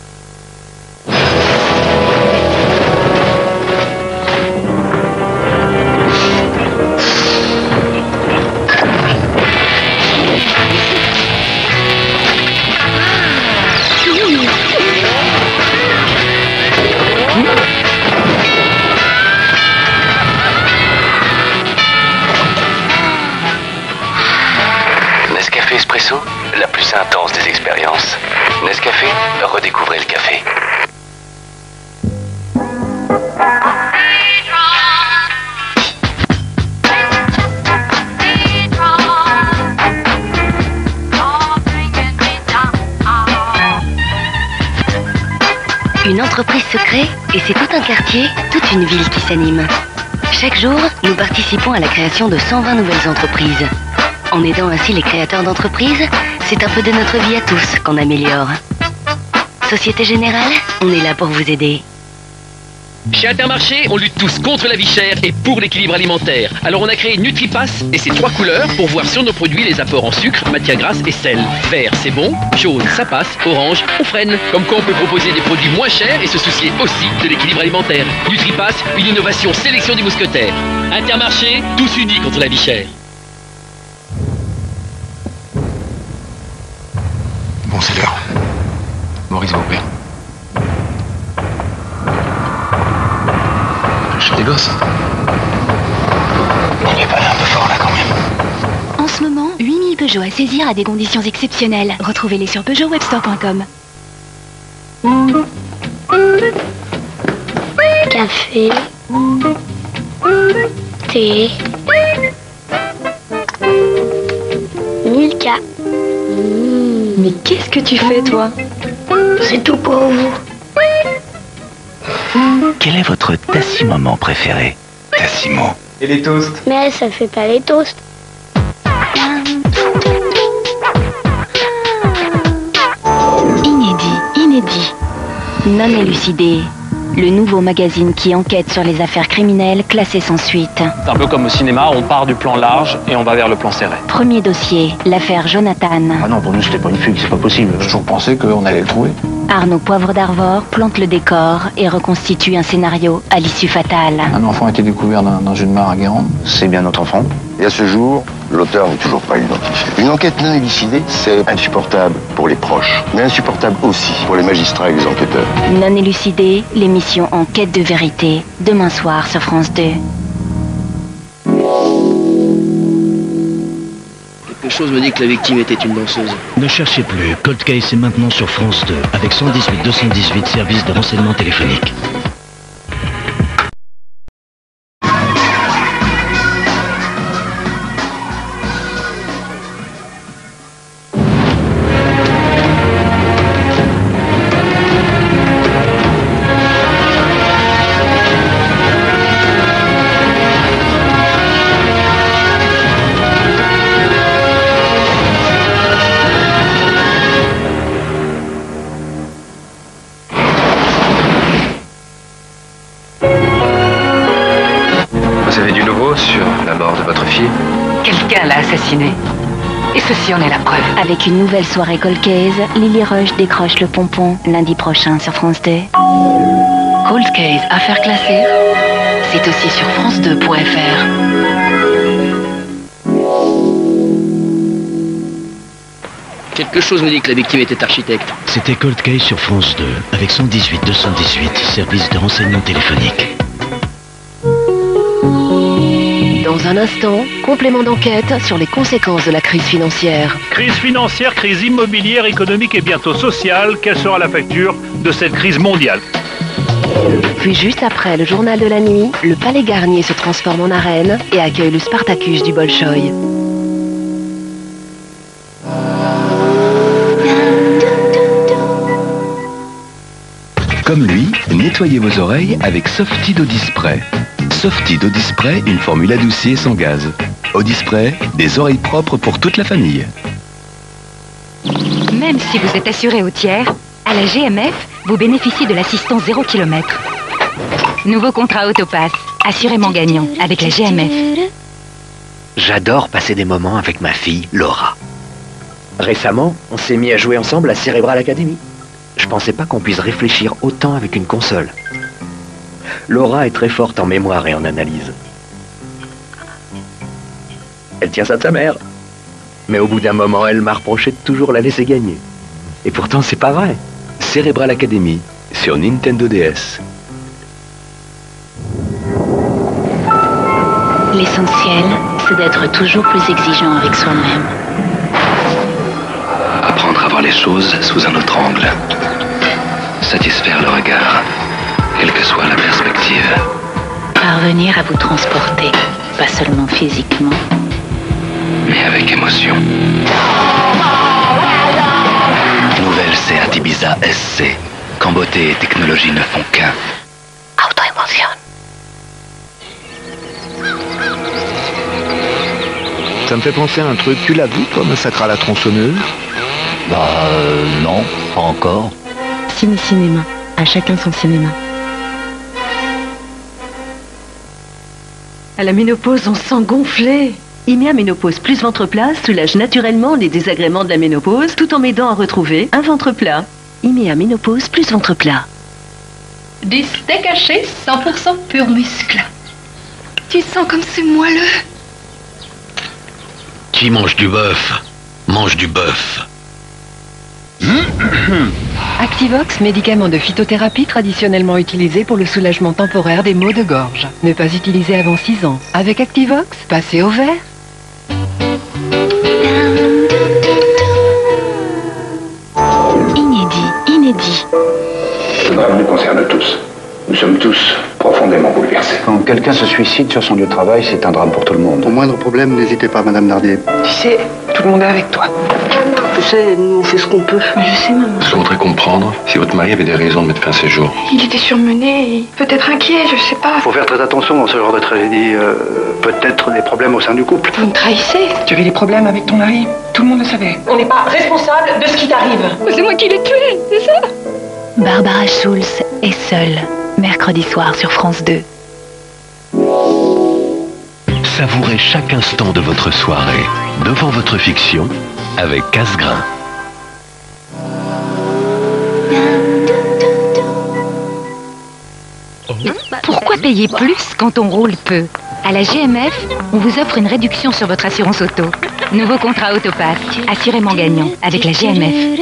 [SPEAKER 22] Nescafé Espresso, la plus intense des expériences. Nescafé, redécouvrez le café.
[SPEAKER 3] Une entreprise se crée et c'est tout un quartier, toute une ville qui s'anime. Chaque jour, nous participons à la création de 120 nouvelles entreprises. En aidant ainsi les créateurs d'entreprises, c'est un peu de notre vie à tous qu'on améliore. Société Générale, on est là pour vous aider.
[SPEAKER 24] Chez Intermarché, on lutte tous contre la vie chère et pour l'équilibre alimentaire. Alors on a créé NutriPass et ses 3 couleurs pour voir sur nos produits les apports en sucre, matières grasses et sel. Vert, c'est bon. Jaune, ça passe. Orange, on freine. Comme quoi on peut proposer des produits moins chers et se soucier aussi de l'équilibre alimentaire. NutriPass, une innovation sélection des mousquetaires. Intermarché, tous unis contre la vie chère.
[SPEAKER 13] Bon, c'est l'heure. Maurice va ouvrir. Chez des gosses. On est pas un peu fort là quand même.
[SPEAKER 15] En ce moment, 8000 Peugeot à saisir à des conditions exceptionnelles. Retrouvez-les sur PeugeotWebstore.com.
[SPEAKER 10] Café. Thé. Milka.
[SPEAKER 5] Mais qu'est-ce que tu fais, toi?
[SPEAKER 10] C'est tout pour vous.
[SPEAKER 9] Quel est votre Tassimo préféré? Tassimo.
[SPEAKER 12] Et les toasts?
[SPEAKER 10] Mais ça fait pas les toasts.
[SPEAKER 3] Inédit, non élucidé.
[SPEAKER 15] le nouveau magazine qui enquête sur les affaires criminelles classées sans suite.
[SPEAKER 12] C'est un peu comme au cinéma, on part du plan large et on va vers le plan serré.
[SPEAKER 15] Premier dossier, l'affaire Jonathan.
[SPEAKER 12] Ah non, pour nous c'était pas une fugue, c'est pas possible. J'ai toujours pensé qu'on allait le trouver.
[SPEAKER 15] Arnaud Poivre d'Arvor plante le décor et reconstitue un scénario à l'issue fatale.
[SPEAKER 12] Un enfant a été découvert dans une mare à Guérande.
[SPEAKER 4] C'est bien notre enfant. Et à ce jour, l'auteur n'est toujours pas identifié. Une enquête non élucidée, c'est insupportable pour les proches, mais insupportable aussi pour les magistrats et les enquêteurs.
[SPEAKER 15] Non élucidée, l'émission En quête de vérité, demain soir sur France 2.
[SPEAKER 7] Quelque chose me dit que la victime était une danseuse.
[SPEAKER 2] Ne cherchez plus, Cold Case est maintenant sur France 2, avec 118-218 services de renseignement téléphonique.
[SPEAKER 1] Vous avez du nouveau sur la mort de votre fille?
[SPEAKER 5] Quelqu'un l'a assassiné. Et ceci en est la preuve.
[SPEAKER 15] Avec une nouvelle soirée Cold Case, Lily Rush décroche le pompon lundi prochain sur France 2.
[SPEAKER 3] Cold Case, affaires classées, c'est aussi sur france2.fr.
[SPEAKER 7] Quelque chose me dit que la victime était architecte.
[SPEAKER 2] C'était Cold Case sur France 2, avec 118-218 services de renseignement téléphonique.
[SPEAKER 3] Dans un instant, complément d'enquête sur les conséquences de la crise financière.
[SPEAKER 21] Crise financière, crise immobilière, économique et bientôt sociale. Quelle sera la facture de cette crise mondiale?
[SPEAKER 3] Puis juste après le journal de la nuit, le Palais Garnier se transforme en arène et accueille le Spartacus du Bolchoï.
[SPEAKER 6] Comme lui, nettoyez vos oreilles avec Softy Audispray. Softy Audispray, une formule adoucie et sans gaz. Audispray, des oreilles propres pour toute la famille.
[SPEAKER 11] Même si vous êtes assuré au tiers, à la GMF, vous bénéficiez de l'assistance 0 km. Nouveau contrat Autopass, assurément gagnant avec la GMF.
[SPEAKER 9] J'adore passer des moments avec ma fille, Laura. Récemment, on s'est mis à jouer ensemble à Cerebral Academy. Je pensais pas qu'on puisse réfléchir autant avec une console. Laura est très forte en mémoire et en analyse. Elle tient ça de sa mère. Mais au bout d'un moment, elle m'a reproché de toujours la laisser gagner. Et pourtant, c'est pas vrai.
[SPEAKER 6] Cerebral Academy, sur Nintendo DS.
[SPEAKER 15] L'essentiel, c'est d'être toujours plus exigeant avec soi-même.
[SPEAKER 1] Apprendre à voir les choses sous un autre angle. Satisfaire le regard, quelle que soit la perspective.
[SPEAKER 15] Parvenir à vous transporter, pas seulement physiquement,
[SPEAKER 1] mais avec émotion. Nouvelle Seat Ibiza SC. Quand beauté et technologie ne font qu'un.
[SPEAKER 15] Auto-émotion.
[SPEAKER 14] Ça me fait penser à un truc. Tu l'as vu, toi, Massacre à la tronçonneuse?
[SPEAKER 2] Non, pas encore.
[SPEAKER 8] Ciné-cinéma. À chacun son cinéma.
[SPEAKER 5] À la ménopause, on se sent gonflé. Imea Ménopause plus ventre plat soulage naturellement les désagréments de la ménopause tout en m'aidant à retrouver un ventre plat. Imea Ménopause plus ventre plat.
[SPEAKER 10] Du steak haché 100% pur muscle. Tu sens comme c'est moelleux.
[SPEAKER 9] Qui mange du bœuf, mange du bœuf.
[SPEAKER 8] Activox, médicament de phytothérapie traditionnellement utilisé pour le soulagement temporaire des maux de gorge. Ne pas utiliser avant 6 ans. Avec Activox, passez au vert.
[SPEAKER 15] Inédit.
[SPEAKER 4] Ce drame nous concerne tous. Nous sommes tous profondément bouleversés.
[SPEAKER 12] Quand quelqu'un se suicide sur son lieu de travail, c'est un drame pour tout le monde.
[SPEAKER 17] Au moindre problème, n'hésitez pas, Madame Nardier.
[SPEAKER 5] Tu sais, tout le monde est avec toi. Tu sais, nous on fait ce qu'on peut.
[SPEAKER 10] Mais je sais, maman.
[SPEAKER 1] Je voudrais comprendre si votre mari avait des raisons de mettre fin à ses jours.
[SPEAKER 10] Il était surmené, et peut-être inquiet, je sais pas.
[SPEAKER 17] Faut faire très attention dans ce genre de tragédie. Peut-être des problèmes au sein du couple.
[SPEAKER 10] Vous me trahissez.
[SPEAKER 5] Tu avais des problèmes avec ton mari. Tout le monde le savait. On n'est pas responsable de ce qui t'arrive.
[SPEAKER 10] C'est moi qui l'ai tué, c'est ça?
[SPEAKER 15] Barbara Schulz est seule.
[SPEAKER 5] mercredi soir sur France 2.
[SPEAKER 6] Savourez chaque instant de votre soirée devant votre fiction avec Casgrain.
[SPEAKER 11] Pourquoi payer plus quand on roule peu? À la GMF, on vous offre une réduction sur votre assurance auto. Nouveau contrat Autopass, assurément gagnant avec la GMF.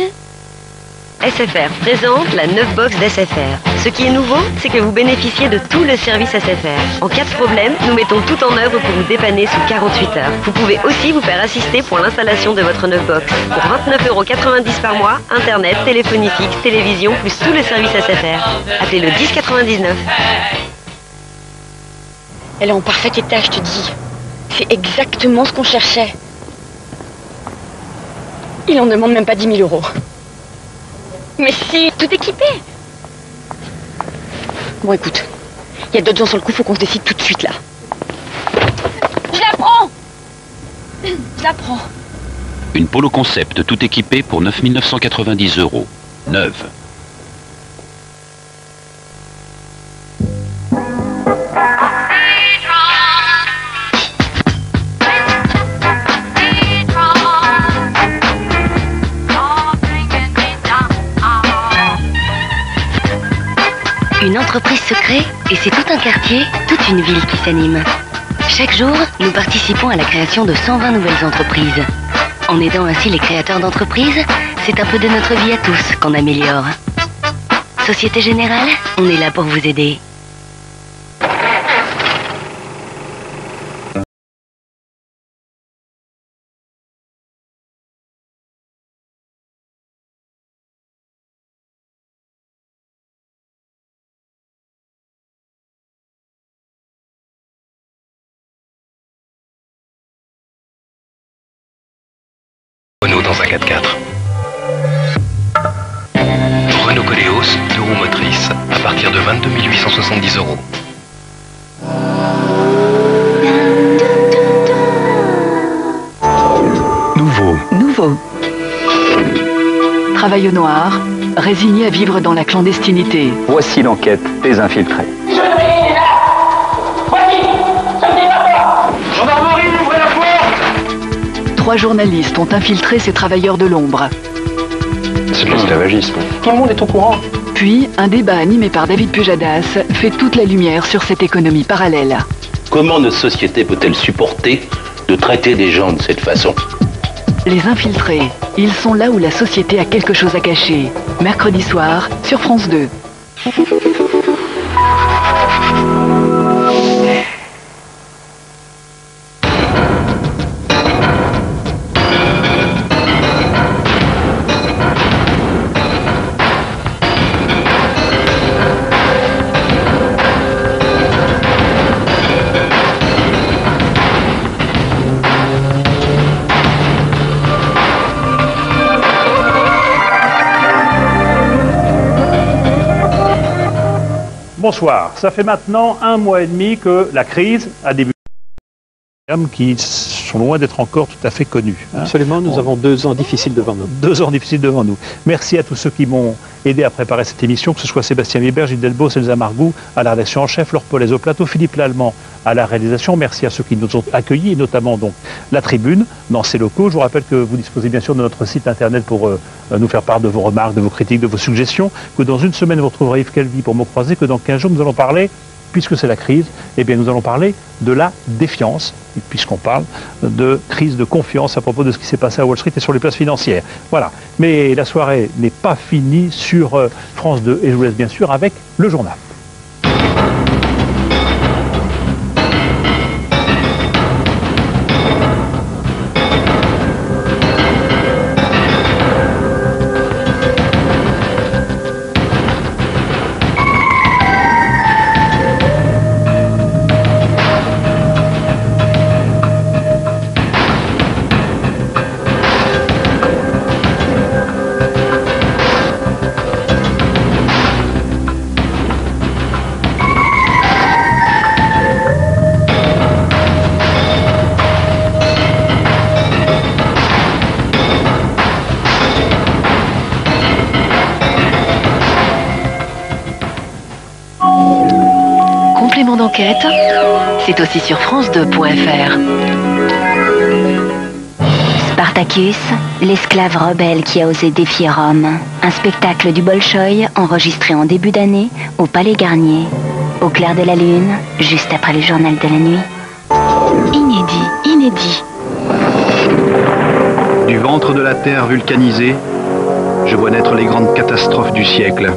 [SPEAKER 16] SFR présente la 9 box d'SFR. Ce qui est nouveau, c'est que vous bénéficiez de tout le service SFR. En cas de problème, nous mettons tout en œuvre pour vous dépanner sous 48 heures. Vous pouvez aussi vous faire assister pour l'installation de votre 9 box. Pour 29,90 € par mois, internet, téléphonie fixe, télévision, plus tous les services SFR. Appelez le 1099.
[SPEAKER 18] Elle est en parfait état, je te dis. C'est exactement ce qu'on cherchait. Il en demande même pas 10 000 €. Mais si, tout équipé. Bon, écoute, il y a d'autres gens sur le coup, faut qu'on se décide tout de suite, là. Je la prends. Je la prends.
[SPEAKER 19] Une Polo Concept tout équipée pour 9 990 €. Neuve.
[SPEAKER 3] Une entreprise se crée et c'est tout un quartier, toute une ville qui s'anime. Chaque jour, nous participons à la création de 120 nouvelles entreprises. En aidant ainsi les créateurs d'entreprises, c'est un peu de notre vie à tous qu'on améliore. Société Générale, on est là pour vous aider.
[SPEAKER 6] Renault dans un 4x4. Renault Koleos, 2 roues motrices, à partir de 22 870 €.
[SPEAKER 5] Nouveau. Travail au noir, résigné à vivre dans la clandestinité.
[SPEAKER 12] Voici l'enquête des infiltrés.
[SPEAKER 9] Gendarmerie, ouvrez la porte!
[SPEAKER 5] 3 journalistes ont infiltré ces travailleurs de l'ombre.
[SPEAKER 17] C'est de l'esclavagisme.
[SPEAKER 12] Tout le monde est au courant.
[SPEAKER 5] Puis, un débat animé par David Pujadas fait toute la lumière sur cette économie parallèle.
[SPEAKER 20] Comment notre société peut-elle supporter de traiter des gens de cette façon?
[SPEAKER 5] Les infiltrés, ils sont là où la société a quelque chose à cacher. Mercredi soir, sur France 2.
[SPEAKER 25] Bonsoir. Ça fait maintenant 1 mois et demi que la crise a débuté. Qui sont loin d'être encore tout à fait connus.
[SPEAKER 26] Absolument, nous avons 2 ans difficiles devant nous.
[SPEAKER 25] 2 ans difficiles devant nous. Merci à tous ceux qui m'ont aidé à préparer cette émission, que ce soit Sébastien Weber, Gilles Delbos, Elsa Margou à la rédaction en chef, Laure Polaise au plateau, Philippe Lallemand à la réalisation. Merci à ceux qui nous ont accueillis, et notamment donc la Tribune dans ces locaux. Je vous rappelle que vous disposez bien sûr de notre site internet pour nous faire part de vos remarques, de vos critiques, de vos suggestions, que dans une semaine vous retrouverez Yves Calvi pour me croiser, que dans 15 jours nous allons parler, puisque c'est la crise, eh bien nous allons parler de la défiance, puisqu'on parle de crise de confiance à propos de ce qui s'est passé à Wall Street et sur les places financières. Voilà. Mais la soirée n'est pas finie sur France 2 et je vous laisse bien sûr avec le journal.
[SPEAKER 3] complément d'enquête, c'est aussi sur France2.fr.
[SPEAKER 15] Spartacus, l'esclave rebelle qui a osé défier Rome. Un spectacle du Bolchoï enregistré en début d'année au Palais Garnier. Au clair de la lune, juste après le journal de la nuit. Inédit.
[SPEAKER 7] Du ventre de la terre vulcanisée, je vois naître les grandes catastrophes du siècle.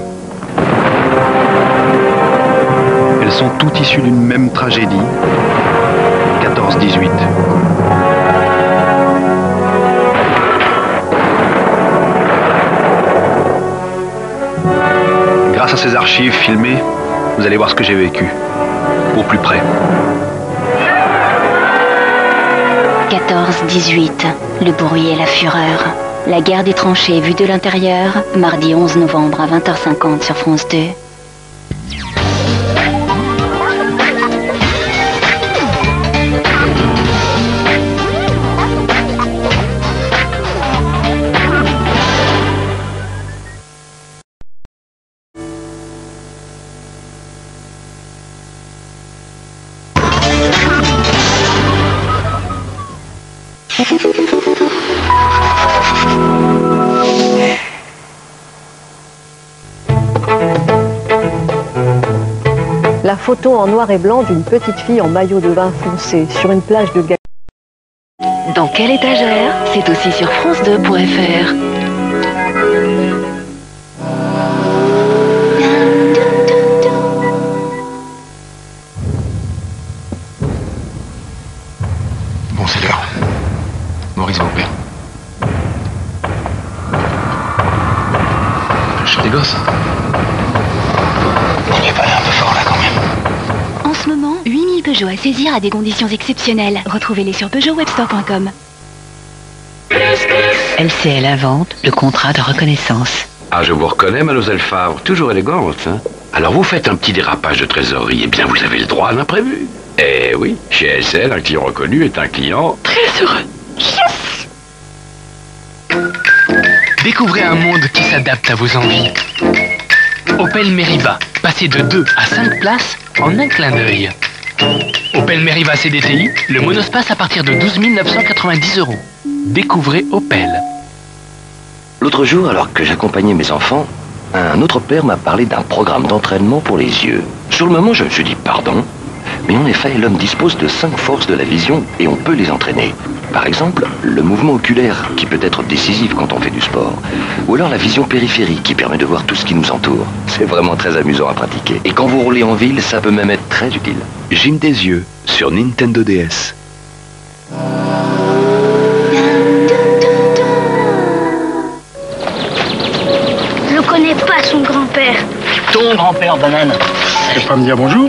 [SPEAKER 7] Elles sont toutes issues d'une même tragédie, 14-18. Grâce à ces archives filmées, vous allez voir ce que j'ai vécu, au plus près.
[SPEAKER 15] 14-18, le bruit et la fureur. La guerre des tranchées vue de l'intérieur, mardi 11 novembre à 20h50 sur France 2.
[SPEAKER 13] La photo en noir et blanc d'une petite fille en maillot de bain foncé sur une plage de Galice.
[SPEAKER 3] Dans quelle étagère? C'est aussi sur France2.fr.
[SPEAKER 9] Bon, c'est l'heure. Maurice va au père. Je des gosses. On y est pas allé un peu fort là quand même.
[SPEAKER 15] En ce moment, 8000 Peugeot à saisir à des conditions exceptionnelles. Retrouvez-les sur PeugeotWebstore.com.
[SPEAKER 21] LCL invente le contrat de reconnaissance.
[SPEAKER 20] Ah, je vous reconnais, mademoiselle Favre, toujours élégante, hein. Alors vous faites un petit dérapage de trésorerie, eh bien vous avez le droit à l'imprévu. Eh oui, chez LCL, un client reconnu est un client très heureux.
[SPEAKER 12] Yes! Découvrez un monde qui s'adapte à vos envies. Opel Meriva, passez de 2 à 5 places en un clin d'œil. Opel Meriva CDTI, le monospace à partir de 12 990 €. Découvrez Opel.
[SPEAKER 1] L'autre jour, alors que j'accompagnais mes enfants, un autre père m'a parlé d'un programme d'entraînement pour les yeux. Sur le moment, je me suis dit pardon, mais en effet, l'homme dispose de 5 forces de la vision et on peut les entraîner. Par exemple, le mouvement oculaire qui peut être décisif quand on fait du sport. Ou alors la vision périphérique qui permet de voir tout ce qui nous entoure. C'est vraiment très amusant à pratiquer. Et quand vous roulez en ville, ça peut même être très utile.
[SPEAKER 6] Gym des yeux sur Nintendo DS.
[SPEAKER 10] Je connais pas son grand-père.
[SPEAKER 17] Ton grand-père, banane. Tu peux pas me dire bonjour?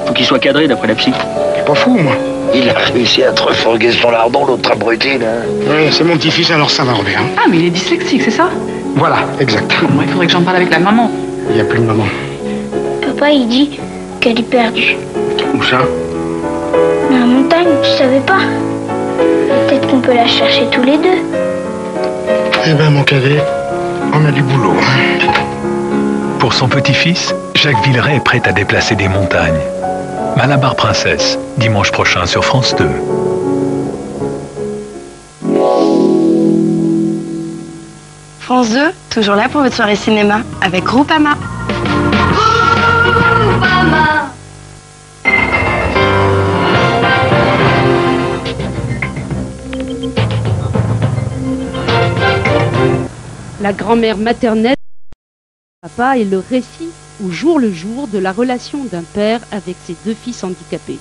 [SPEAKER 17] Faut qu'il soit cadré d'après la psy. T'es pas fou, moi.
[SPEAKER 4] Il a réussi à te refourguer son lardon, l'autre abruti, là.
[SPEAKER 17] Ouais, c'est mon petit-fils, alors ça va, Robert.
[SPEAKER 8] Ah, mais il est dyslexique, c'est ça?
[SPEAKER 17] Voilà, exact.
[SPEAKER 8] Bon, il faudrait que j'en parle avec la maman.
[SPEAKER 17] Il n'y a plus de maman.
[SPEAKER 10] Papa, il dit qu'elle est perdue.
[SPEAKER 17] Où ça?
[SPEAKER 10] Dans la montagne, tu savais pas? Peut-être qu'on peut la chercher tous les deux.
[SPEAKER 17] Eh ben, mon cadet, on a du boulot.
[SPEAKER 22] Pour son petit-fils, Jacques Villeray est prêt à déplacer des montagnes. Malabar Princesse, dimanche prochain sur France 2.
[SPEAKER 23] France 2, toujours là pour votre soirée cinéma avec Groupama. Groupama.
[SPEAKER 24] La grand-mère maternelle papa est le récit au jour le jour de la relation d'un père avec ses 2 fils handicapés.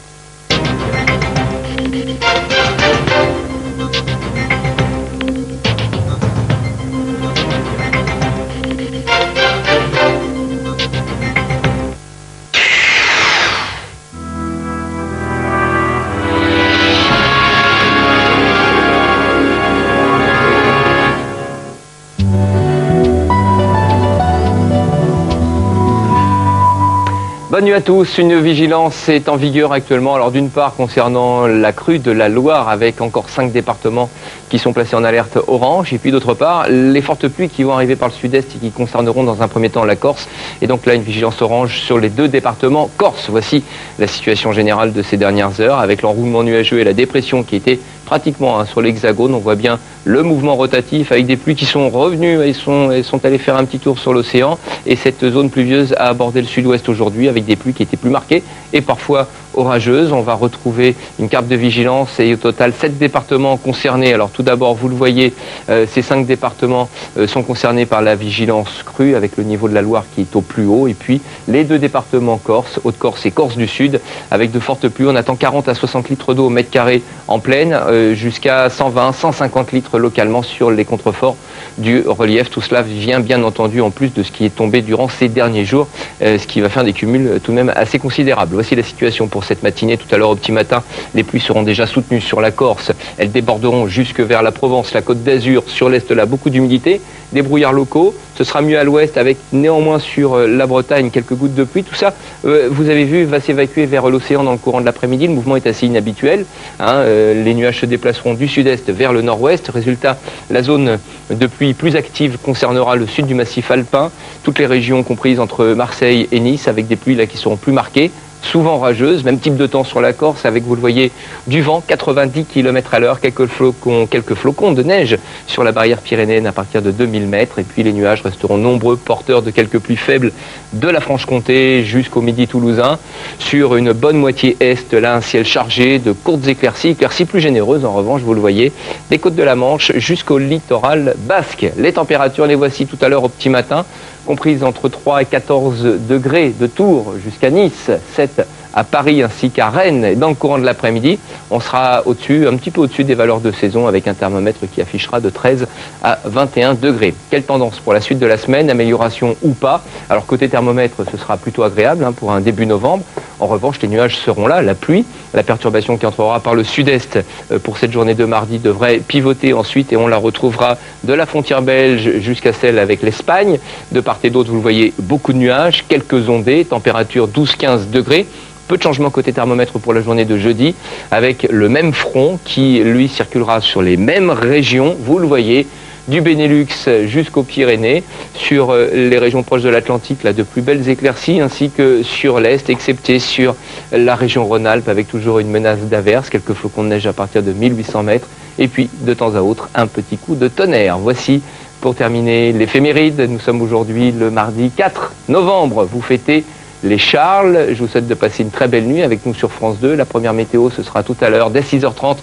[SPEAKER 27] Bonne nuit à tous, une vigilance est en vigueur actuellement. Alors d'une part concernant la crue de la Loire avec encore 5 départements qui sont placés en alerte orange. Et puis d'autre part, les fortes pluies qui vont arriver par le sud-est et qui concerneront dans un premier temps la Corse. Et donc là, une vigilance orange sur les 2 départements corse. Voici la situation générale de ces dernières heures avec l'enroulement nuageux et la dépression qui était pratiquement sur l'hexagone. On voit bien le mouvement rotatif avec des pluies qui sont revenues et sont allées faire un petit tour sur l'océan. Et cette zone pluvieuse a abordé le sud-ouest aujourd'hui avec des pluies qui étaient plus marquées et parfois orageuses. On va retrouver une carte de vigilance et au total 7 départements concernés. Alors tout d'abord, vous le voyez, ces 5 départements sont concernés par la vigilance crue avec le niveau de la Loire qui est au plus haut. Et puis les 2 départements Corse, Haute-Corse et Corse du Sud, avec de fortes pluies. On attend 40 à 60 litres d'eau au mètre carré en plaine, jusqu'à 120, 150 litres localement sur les contreforts du relief. Tout cela vient bien entendu en plus de ce qui est tombé durant ces derniers jours, ce qui va faire des cumuls tout de même assez considérables. Voici la situation pour cette matinée. Tout à l'heure au petit matin, les pluies seront déjà soutenues sur la Corse. Elles déborderont jusque vers la Provence, la Côte d'Azur. Sur l'est, là, beaucoup d'humidité, des brouillards locaux. Ce sera mieux à l'ouest avec néanmoins sur la Bretagne quelques gouttes de pluie. Tout ça, vous avez vu, va s'évacuer vers l'océan dans le courant de l'après-midi. Le mouvement est assez inhabituel. Les nuages se déplaceront du sud-est vers le nord-ouest. Résultat, la zone de pluie plus active concernera le sud du massif alpin. Toutes les régions comprises entre Marseille et Nice avec des pluies là qui seront plus marquées. Souvent orageuses, même type de temps sur la Corse avec, vous le voyez, du vent, 90 km à l'heure, quelques flocons de neige sur la barrière pyrénéenne à partir de 2000 mètres. Et puis les nuages resteront nombreux, porteurs de quelques pluies faibles de la Franche-Comté jusqu'au midi toulousain. Sur une bonne moitié est, là, un ciel chargé de courtes éclaircies plus généreuses en revanche, vous le voyez, des côtes de la Manche jusqu'au littoral basque. Les températures, les voici tout à l'heure au petit matin, comprises entre 3 et 14 degrés de Tours jusqu'à Nice, 7 à Paris ainsi qu'à Rennes. Et dans le courant de l'après-midi, on sera au-dessus, un petit peu au-dessus des valeurs de saison avec un thermomètre qui affichera de 13 à 21 degrés. Quelle tendance pour la suite de la semaine? Amélioration ou pas? Alors côté thermomètre, ce sera plutôt agréable pour un début novembre. En revanche, les nuages seront là, la pluie, la perturbation qui entrera par le sud-est pour cette journée de mardi devrait pivoter ensuite et on la retrouvera de la frontière belge jusqu'à celle avec l'Espagne. De part et d'autre, vous le voyez, beaucoup de nuages, quelques ondées, température 12-15 degrés. Peu de changements côté thermomètre pour la journée de jeudi, avec le même front qui, lui, circulera sur les mêmes régions, vous le voyez, du Benelux jusqu'aux Pyrénées, sur les régions proches de l'Atlantique, là, de plus belles éclaircies, ainsi que sur l'Est, excepté sur la région Rhône-Alpes, avec toujours une menace d'averse, quelques flocons de neige à partir de 1800 mètres, et puis, de temps à autre, un petit coup de tonnerre. Voici, pour terminer, l'éphéméride. Nous sommes aujourd'hui le mardi 4 novembre. Vous fêtez les Charles. Je vous souhaite de passer une très belle nuit avec nous sur France 2. La première météo, ce sera tout à l'heure dès 6h30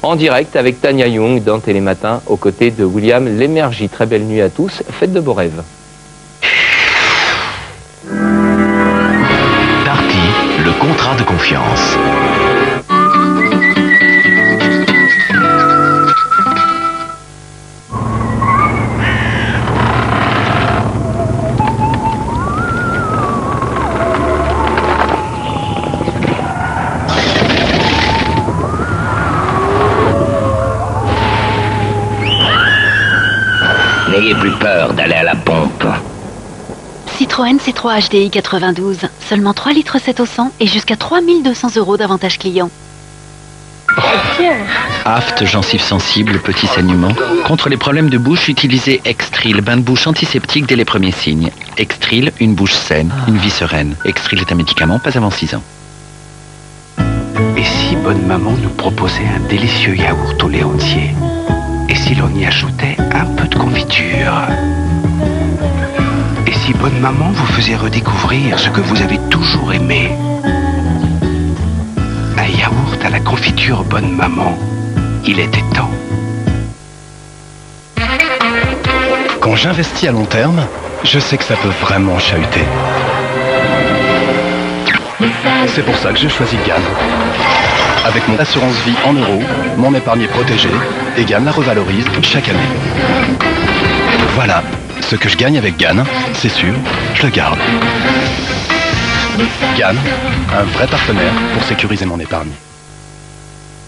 [SPEAKER 27] en direct avec Tania Young dans Télématin aux côtés de William Lémergie. Très belle nuit à tous. Faites de beaux rêves.
[SPEAKER 6] Darty, le contrat de confiance.
[SPEAKER 1] N'ayez plus peur d'aller à la pompe.
[SPEAKER 15] Citroën C3 HDI 92, seulement 3 litres 7 au 100 et jusqu'à 3200 € d'avantage client.
[SPEAKER 2] Aft, gencives sensibles, petits saignements. Contre les problèmes de bouche, utilisez Extril, bain de bouche antiseptique dès les premiers signes. Extril, une bouche saine, une vie sereine. Extril est un médicament, pas avant 6 ans.
[SPEAKER 20] Et si Bonne Maman nous proposait un délicieux yaourt au lait entier? Et si l'on y ajoutait un peu de confiture? Et si Bonne Maman vous faisait redécouvrir ce que vous avez toujours aimé? Un yaourt à la confiture Bonne Maman. Il était temps.
[SPEAKER 5] Quand j'investis à long terme, je sais que ça peut vraiment chahuter. C'est pour ça que j'ai choisi GAN. Avec mon assurance vie en euros, mon épargne est protégée et GAN la revalorise chaque année. Voilà, ce que je gagne avec GAN, c'est sûr, je le garde. GAN, un vrai partenaire pour sécuriser mon épargne.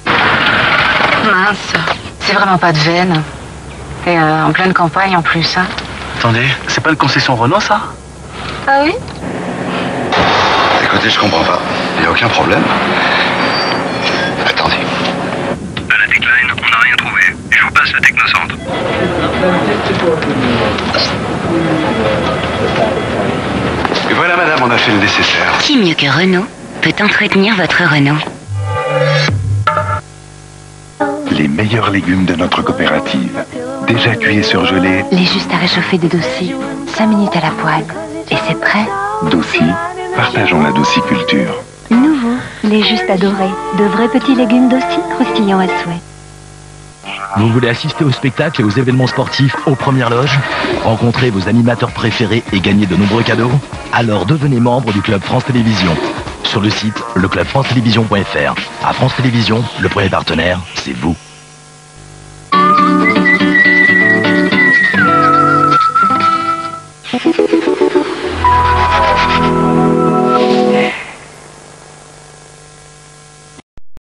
[SPEAKER 11] Mince, c'est vraiment pas de veine. Et en pleine campagne en plus, hein.
[SPEAKER 5] Attendez, c'est pas une concession Renault ça?
[SPEAKER 11] Ah oui?
[SPEAKER 4] Écoutez, je comprends pas. Il n'y a aucun problème. Attendez.
[SPEAKER 14] À la Techline, on n'a rien trouvé. Je vous passe
[SPEAKER 6] Et voilà, madame, on a fait le nécessaire.
[SPEAKER 15] Qui mieux que Renault peut entretenir votre Renault?
[SPEAKER 6] Les meilleurs légumes de notre coopérative. Déjà cuits et surgelés.
[SPEAKER 21] Les juste à réchauffer des dossiers. 5 minutes à la poêle. Et c'est prêt.
[SPEAKER 6] Doci, partageons la dociculture.
[SPEAKER 21] Nouveau, les juste adorés. De vrais petits légumes d'ossi croustillants à souhait.
[SPEAKER 7] Vous voulez assister aux spectacles et aux événements sportifs aux premières loges? Rencontrer vos animateurs préférés et gagner de nombreux cadeaux? Alors devenez membre du Club France Télévisions. Sur le site leclubfrancetélévision.fr. À France Télévisions, le premier partenaire, c'est vous.